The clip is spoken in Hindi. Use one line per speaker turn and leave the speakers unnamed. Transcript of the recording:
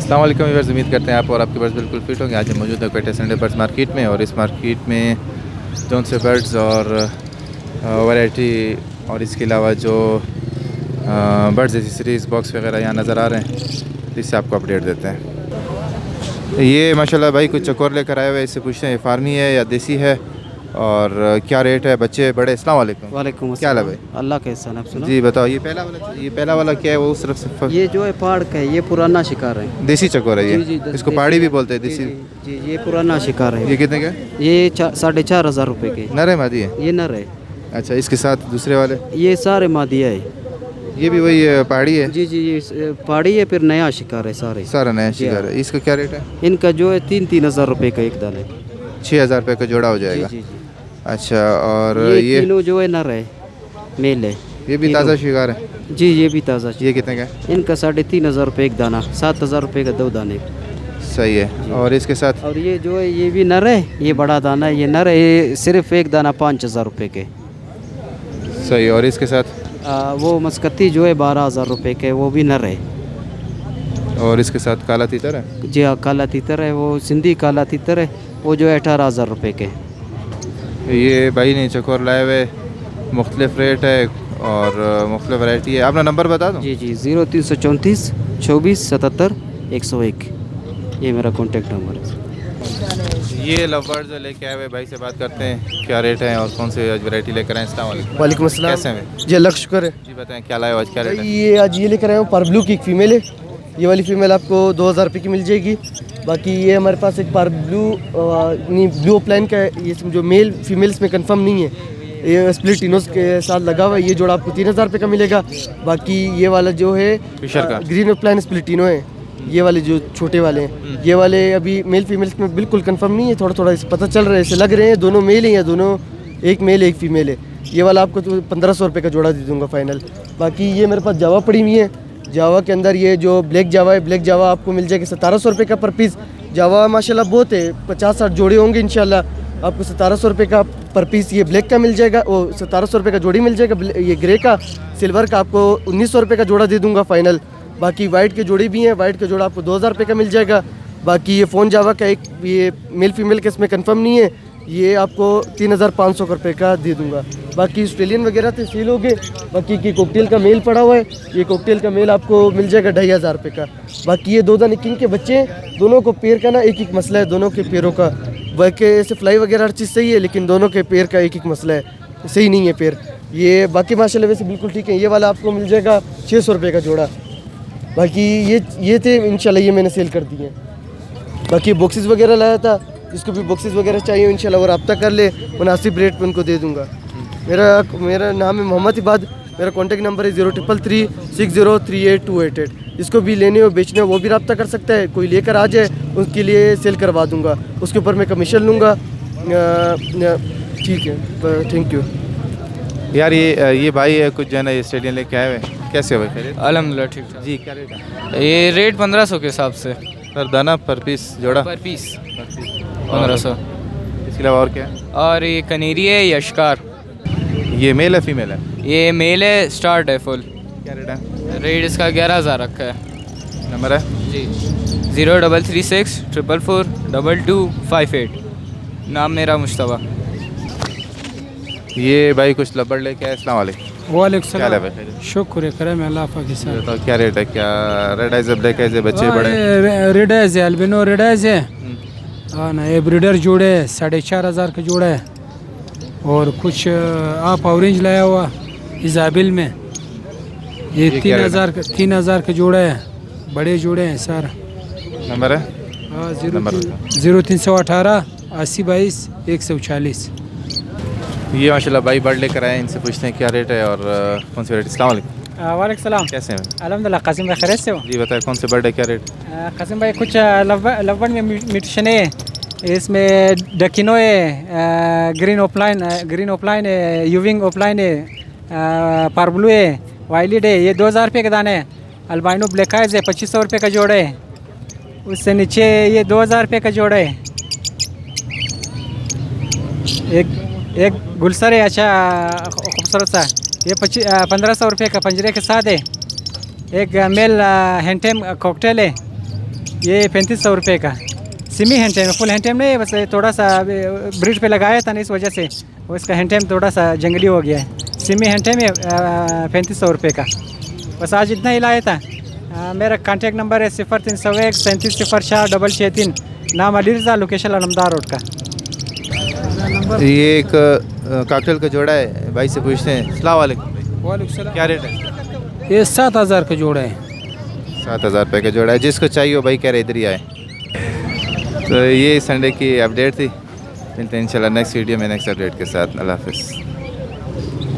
अस्सलाम वालेकुम व्यूअर्स, उम्मीद करते हैं आप और आपके बर्ड्स बिल्कुल फिट होंगे। आज हम मौजूद है क्वेटा संडे बर्ड्स मार्केट में, और इस मार्केट में जौन से बर्ड्स और वैरायटी और इसके अलावा जो बर्ड्स एक्सेसरीज बॉक्स वगैरह यहाँ नज़र आ रहे हैं, इससे आपको अपडेट देते हैं। ये माशाल्लाह भाई कुछ चकोर लेकर आए हुए, इससे पूछते हैं ये फार्मी है या देसी है और क्या रेट है। बच्चे बड़े। अस्सलाम वालेकुम।
वालेकुम
क्या हाल है भाई?
अल्लाह के एहसान। आप सुनो
जी बताओ, ये पहला वाला क्या है? वो उस तरफ से
ये जो है पहाड़ का है, ये पुराना शिकार है।
देसी चकोर है ये?
जी,
इसको
देसी
पहाड़ी भी बोलते हैं।
जी,
देसी।
जी ये पुराना शिकार है।
ये कितने का?
ये 4,500 रुपये के।
नर है मादी है?
ये नर है।
अच्छा, इसके साथ दूसरे वाले?
ये सारे मादिया है।
ये भी वही पहाड़ी है?
जी जी, ये पहाड़ी है, फिर नया शिकार है सारे।
सारा नया शिकार है। इसका क्या रेट है?
इनका जो है 3,000 रुपये का एक दाने।
6,000 रुपये का जोड़ा हो
जी
जाएगा।
जी जी।
अच्छा, और
ये तीनों जो है नर है, मेल है।
ये भी ताज़ा शिकार है?
जी ये भी ताज़ा।
ये कितने का है?
इनका 3,500 रुपये एक दाना, 7,000 रुपये का 2 दाने।
सही है। और इसके साथ?
और ये जो है ये भी नर है, ये बड़ा दाना है, ये नर है, ये सिर्फ एक दाना 5,000 रुपये के।
सही। और इसके साथ?
वो मस्कती जो है 12,000 रुपये के, वो भी नर है।
और इसके साथ काला तीतर है?
जी हाँ, काला तीतर है, वो सिंधी काला तीतर है, वो जो है 18,000 रुपये के।
ये भाई ने चकोर लाए हुए, मुख्तलिफ रेट है और मुख्तलिफ वैरायटी है। अपना नंबर बता दो।
जी जी, 0334 24 77 101, ये मेरा कॉन्टेक्ट नंबर है।
ये लव बर्ड्स लेके आए हुए भाई से बात करते हैं, क्या रेट है और कौन से वैरायटी लेकर आए। अस्सलाम वालेकुम।
वालेकुम अस्सलाम।
कैसे हैं?
जी अल्लाह का शुक्र है।
जी बताएं, क्या लाए हो आज, क्या रेट है?
ये आज ये लेकर आया हूँ पार ब्लू की एक फ़ीमेल है। ये वाली फ़ीमेल आपको 2,000 रुपये की मिल जाएगी। बाकी ये हमारे पास एक पार ब्लू नहीं ब्लू प्लान का है, ये जो मेल फीमेल्स में कंफर्म नहीं है, ये स्प्लिटिनोस के साथ लगा हुआ है। ये जोड़ा आपको 3,000 रुपये का मिलेगा। बाकी ये वाला जो है
फिशर का
ग्रीन प्लान स्प्लिटिनो है, ये वाले जो छोटे वाले हैं। ये वाले अभी मेल फीमेल्स में बिल्कुल कंफर्म नहीं है, थोड़ा थोड़ा पता चल रहा है, ऐसे लग रहे हैं दोनों मेल हैं या दोनों एक मेल एक फीमेल है। ये वाला आपको तो 1,500 रुपये का जोड़ा दे दूँगा फाइनल। बाकी ये मेरे पास जावा पड़ी हुई है। जावा के अंदर ये जो ब्लैक जावा है, ब्लैक जावा आपको मिल जाएगी 1,700 रुपये का पर पीस। जावा माशाल्लाह बहुत है, 50-60 जोड़े होंगे इंशाल्लाह। आपको 1,700 रुपये का पर पीस ये ब्लैक का मिल जाएगा, वो 1,700 रुपये का जोड़ी मिल जाएगा। ये ग्रे का सिल्वर का आपको 1,900 रुपये का जोड़ा दे दूँगा फाइनल। बाकी वाइट के जोड़े भी हैं, वाइट का जोड़ा आपको 2,000 रुपये का मिल जाएगा। बाकी ये फ़ोन जावा का एक ये मेल फीमेल के इसमें कंफर्म नहीं है, ये आपको 3,500 रुपये का दे दूंगा। बाकी ऑस्ट्रेलियन वगैरह तो सील हो गए। बाकी की कोकटेल का मेल पड़ा हुआ है, ये कोकटेल का मेल आपको मिल जाएगा 2,500 रुपये का। बाकी ये 2 दाने किंग के बच्चे हैं, दोनों को पैर का ना एक एक मसला है, दोनों के पैरों का। बाकी ऐसे फ्लाई वगैरह हर चीज़ सही है, लेकिन दोनों के पैर का एक एक मसला है, सही नहीं है पैर। ये बाकी माशाल्लाह वैसे बिल्कुल ठीक है। ये वाला आपको मिल जाएगा 600 रुपये का जोड़ा। बाकी ये थे इंशाल्लाह, ये मैंने सेल कर दिए। बाकी बॉक्सेस वगैरह लाया था, जिसको भी बॉक्सेस वगैरह चाहिए इंशाल्लाह वो रब्ता कर ले, मुनासिब रेट पे उनको दे दूंगा। मेरा नाम है मोहम्मद इबाद। मेरा कॉन्टैक्ट नंबर है 0333 6038 जिसको भी लेने हो बेचने हो वो भी रब्ता कर सकता है। कोई लेकर आ जाए उसके लिए सेल करवा दूंगा, उसके ऊपर मैं कमीशन लूँगा। ठीक है, थैंक यू।
यार ये भाई है कुछ जो है ना, ये स्टेडियम लेके आए हुए, कैसे हो भाई? खैरियत?
अल्हम्दुलिल्लाह ठीक ठाक।
जी, क्या रेट है?
ये रेट 1,500 के हिसाब से
पर दाना पर पीस जोड़ा?
पर पीस 1,500।
इसके अलावा और क्या है?
और ये कनेरी है, यशकार।
ये मेल है फीमेल है?
ये मेल है, स्टार्ट है फुल।
क्या रेट है?
रेट इसका 11,000 रखा है।
नंबर है?
जी 0336 444 2258। नाम मेरा मुश्तबा।
ये भाई कुछ लबड़ लेके आए। अस्सलाम वालेकुम।
वालेकुम
क्या हाल है
सलाम।
भाई?
शुक्र करम अल्लाह पाक
ये बताओ क्या रेट है? क्या रेड आइज ब्लैक आइज बच्चे बड़े?
रेड आइज है, अल्बिनो रेड आइज है। हाँ ना, ये ब्रीडर जोड़े है, 4,500 का जोड़ा है। और कुछ आप ऑरेंज लाया हुआ इजाबिल में, ये 3,000 का जोड़ा है, बड़े जोड़े हैं सर।
नंबर है?
हाँ,
नंबर
0318 80 22 140।
ये माशाल्लाह भाई बर्ड लेकर आए, इनसे पूछते हैं क्या रेट है और कौन सी वैरायटी। अस्सलाम वालेकुम।
वालेकुम सलाम।
कैसे हैं?
अल्हम्दुलिल्लाह। कासिम भाई खैरियत से हो?
जी बताएं कौन से बर्ड है, क्या रेट?
कासिम भाई कुछ लवबर्ड में म्यूटेशन है, इसमें डकिनो है, ग्रीन ओपलाइन है, यूविंग ओपलाइन है, पार्बलू है, वायलेट है। ये 2,000 रुपये का दाना है। अल्बाइनो ब्लैक आइज है, 2,500 रुपये का जोड़ा है। उससे नीचे ये 2,000 रुपये का जोड़ा है। एक गुलसर है, अच्छा खूबसूरत सा, ये 1,500 रुपये का पंजरे के साथ है। एक मेल हैंटेम कॉकटेल है, ये 3500 रुपये का। सिमी हैंड टाइम है, फुल हैंड टाइम नहीं है, बस थोड़ा सा ब्रिज पे लगाया था ना, इस वजह से वो इसका हैंड टाइम थोड़ा सा जंगली हो गया है। सिमी हैंड टाइम है 3500 रुपये का। बस आज इतना ही लाया था। मेरा कॉन्टैक्ट नंबर है 0301 3704 663। नाम अली रज़ा, लोकेशन अलमदार रोड का।
ये एक काकटेल का जोड़ा है, भाई से पूछते हैं। अस्सलाम वालेकुम, क्या रेट है?
ये 7000 का जोड़ा है।
7000 रुपये का जोड़ा है। जिसको चाहिए हो भाई कह रहे इधर ही आए। तो ये संडे की अपडेट थी। मिलते हैं इंशाल्लाह नेक्स्ट वीडियो में नेक्स्ट अपडेट के साथ। अल्लाह हाफिज़।